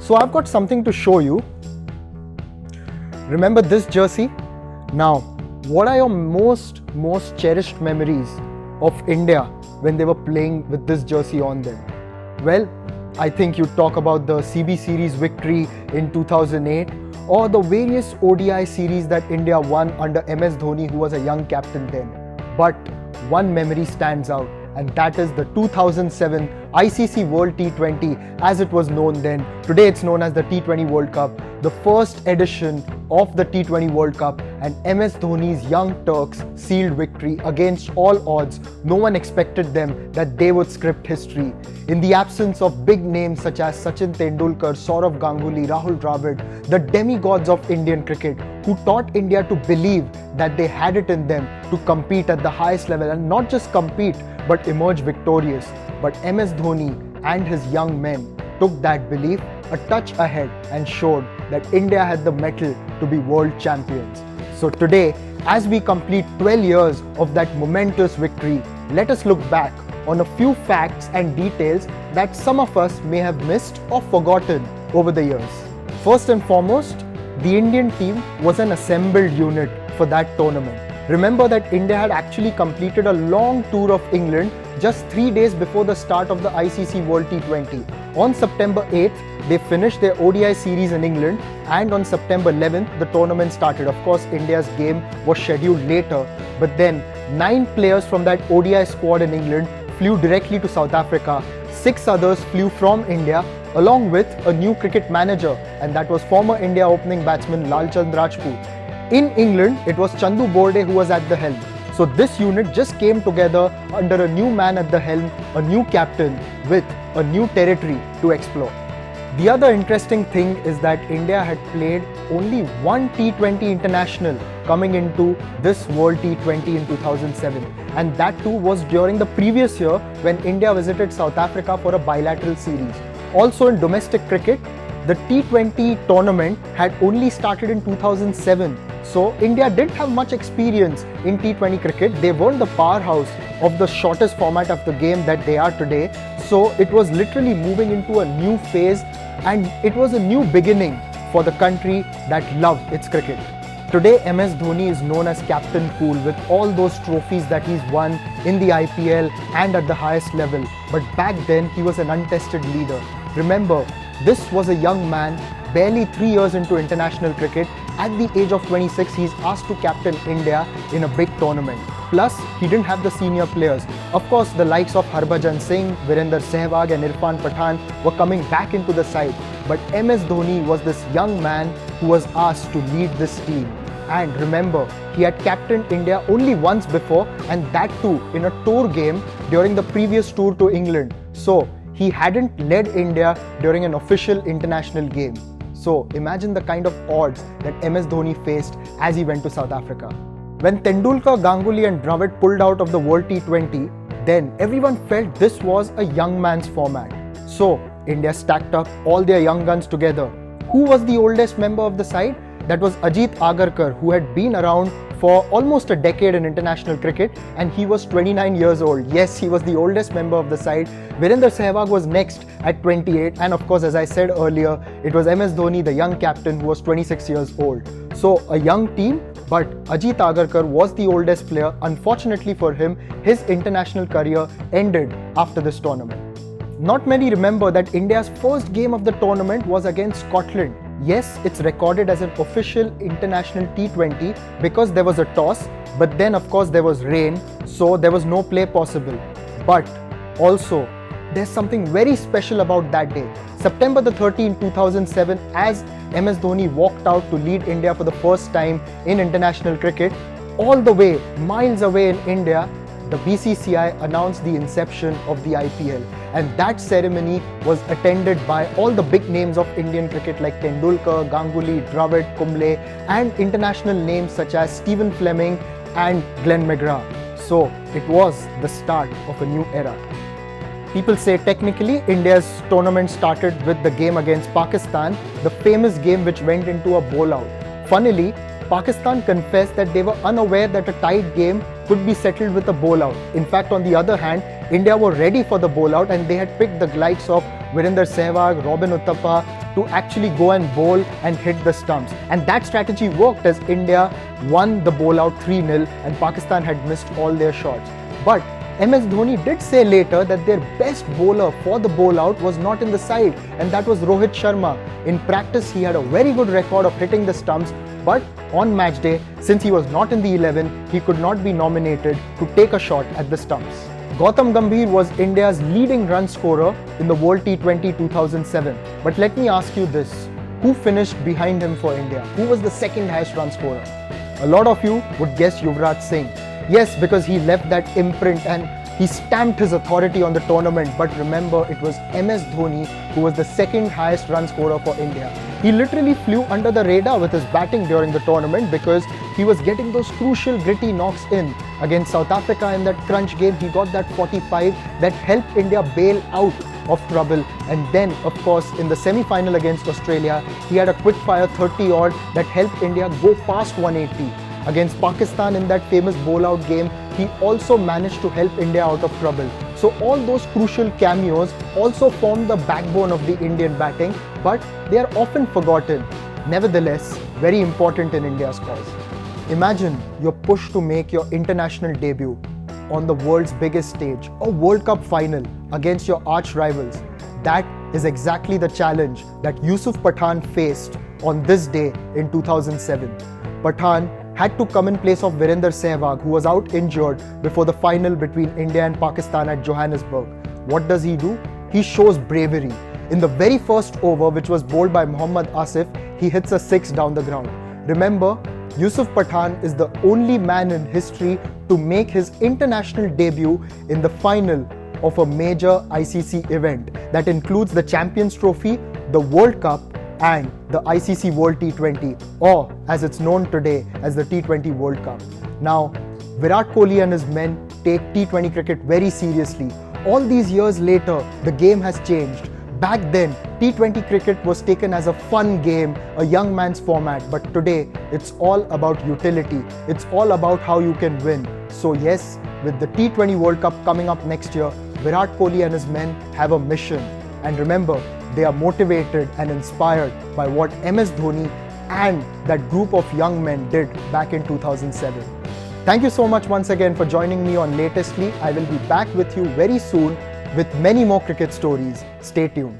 So I've got something to show you. Remember this jersey? Now, what are your most cherished memories of India when they were playing with this jersey on them? Well, I think you talk about the CB series victory in 2008 or the various ODI series that India won under MS Dhoni, who was a young captain then. But one memory stands out, and that is the 2007 ICC World T20 as it was known then. Today it's known as the T20 World Cup, the first edition of the T20 World Cup, and MS Dhoni's Young Turks sealed victory against all odds. No one expected them that they would script history. In the absence of big names such as Sachin Tendulkar, Saurav Ganguly, Rahul Dravid, the demigods of Indian cricket who taught India to believe that they had it in them to compete at the highest level, and not just compete but emerge victorious. But MS Dhoni and his young men took that belief a touch ahead and showed that India had the mettle to be world champions. So today, as we complete 12 years of that momentous victory, let us look back on a few facts and details that some of us may have missed or forgotten over the years. First and foremost, the Indian team was an assembled unit for that tournament. Remember that India had actually completed a long tour of England just 3 days before the start of the ICC World T20. On September 8th, they finished their ODI series in England, and on September 11th, the tournament started. Of course, India's game was scheduled later, but then 9 players from that ODI squad in England flew directly to South Africa. 6 others flew from India, along with a new cricket manager, and that was former India opening batsman Lalchand Rajput. In England, it was Chandu Borde who was at the helm. So this unit just came together under a new man at the helm, a new captain with a new territory to explore. The other interesting thing is that India had played only one T20 international coming into this World T20 in 2007, and that too was during the previous year when India visited South Africa for a bilateral series. Also in domestic cricket, the T20 tournament had only started in 2007. So India didn't have much experience in T20 cricket. They weren't the powerhouse of the shortest format of the game that they are today. So it was literally moving into a new phase, and it was a new beginning for the country that loved its cricket. Today, MS Dhoni is known as Captain Cool with all those trophies that he's won in the IPL and at the highest level. But back then, he was an untested leader. Remember, this was a young man, barely 3 years into international cricket. At the age of 26, he's asked to captain India in a big tournament. Plus, he didn't have the senior players. Of course, the likes of Harbhajan Singh, Virender Sehwag and Irfan Pathan were coming back into the side. But MS Dhoni was this young man who was asked to lead this team. And remember, he had captained India only once before, and that too in a tour game during the previous tour to England. So, he hadn't led India during an official international game. So imagine the kind of odds that MS Dhoni faced as he went to South Africa. When Tendulkar, Ganguly and Dravid pulled out of the World T20, then everyone felt this was a young man's format. So India stacked up all their young guns together. Who was the oldest member of the side? That was Ajit Agarkar, who had been around for almost a decade in international cricket, and he was 29 years old. Yes, he was the oldest member of the side. Virender Sehwag was next at 28, and of course, as I said earlier, it was MS Dhoni, the young captain, who was 26 years old. So a young team, but Ajit Agarkar was the oldest player. Unfortunately for him, his international career ended after this tournament. Not many remember that India's first game of the tournament was against Scotland. Yes, it's recorded as an official international T20 because there was a toss, but then of course there was rain, so there was no play possible. But also, there's something very special about that day. September the 13th, 2007, as MS Dhoni walked out to lead India for the first time in international cricket, all the way, miles away in India, the BCCI announced the inception of the IPL, and that ceremony was attended by all the big names of Indian cricket like Tendulkar, Ganguly, Dravid, Kumble, and international names such as Stephen Fleming and Glenn McGrath. So it was the start of a new era. People say technically India's tournament started with the game against Pakistan, the famous game which went into a bowlout. Funnily, Pakistan confessed that they were unaware that a tied game could be settled with a bowlout. In fact, on the other hand, India were ready for the bowlout and they had picked the likes of Virender Sehwag, Robin Uthappa, to actually go and bowl and hit the stumps. And that strategy worked as India won the bowl out 3-0 and Pakistan had missed all their shots. But MS Dhoni did say later that their best bowler for the bowl out was not in the side, and that was Rohit Sharma. In practice, he had a very good record of hitting the stumps, but on match day, since he was not in the 11, he could not be nominated to take a shot at the stumps. Gautam Gambhir was India's leading run scorer in the World T20 2007. But let me ask you this, who finished behind him for India? Who was the second highest run scorer? A lot of you would guess Yuvraj Singh. Yes, because he left that imprint and he stamped his authority on the tournament. But remember, it was MS Dhoni who was the second highest run scorer for India. He literally flew under the radar with his batting during the tournament because he was getting those crucial gritty knocks in. Against South Africa in that crunch game, he got that 45 that helped India bail out of trouble. And then, of course, in the semi-final against Australia, he had a quick-fire 30-odd that helped India go past 180. Against Pakistan in that famous bowl-out game, he also managed to help India out of trouble. So all those crucial cameos also form the backbone of the Indian batting, but they are often forgotten. Nevertheless, very important in India's cause. Imagine you're pushed to make your international debut on the world's biggest stage, a World Cup final against your arch rivals. That is exactly the challenge that Yusuf Pathan faced on this day in 2007. Pathan had to come in place of Virender Sehwag, who was out injured before the final between India and Pakistan at Johannesburg. What does he do? He shows bravery. In the very first over, which was bowled by Mohammad Asif, he hits a 6 down the ground. Remember, Yusuf Pathan is the only man in history to make his international debut in the final of a major ICC event that includes the Champions Trophy, the World Cup, and the ICC World T20, or as it's known today as the T20 World Cup. Now, Virat Kohli and his men take T20 cricket very seriously. All these years later, the game has changed. Back then, T20 cricket was taken as a fun game, a young man's format, but today, it's all about utility. It's all about how you can win. So yes, with the T20 World Cup coming up next year, Virat Kohli and his men have a mission. And remember, they are motivated and inspired by what MS Dhoni and that group of young men did back in 2007. Thank you so much once again for joining me on Latestly. I will be back with you very soon with many more cricket stories. Stay tuned.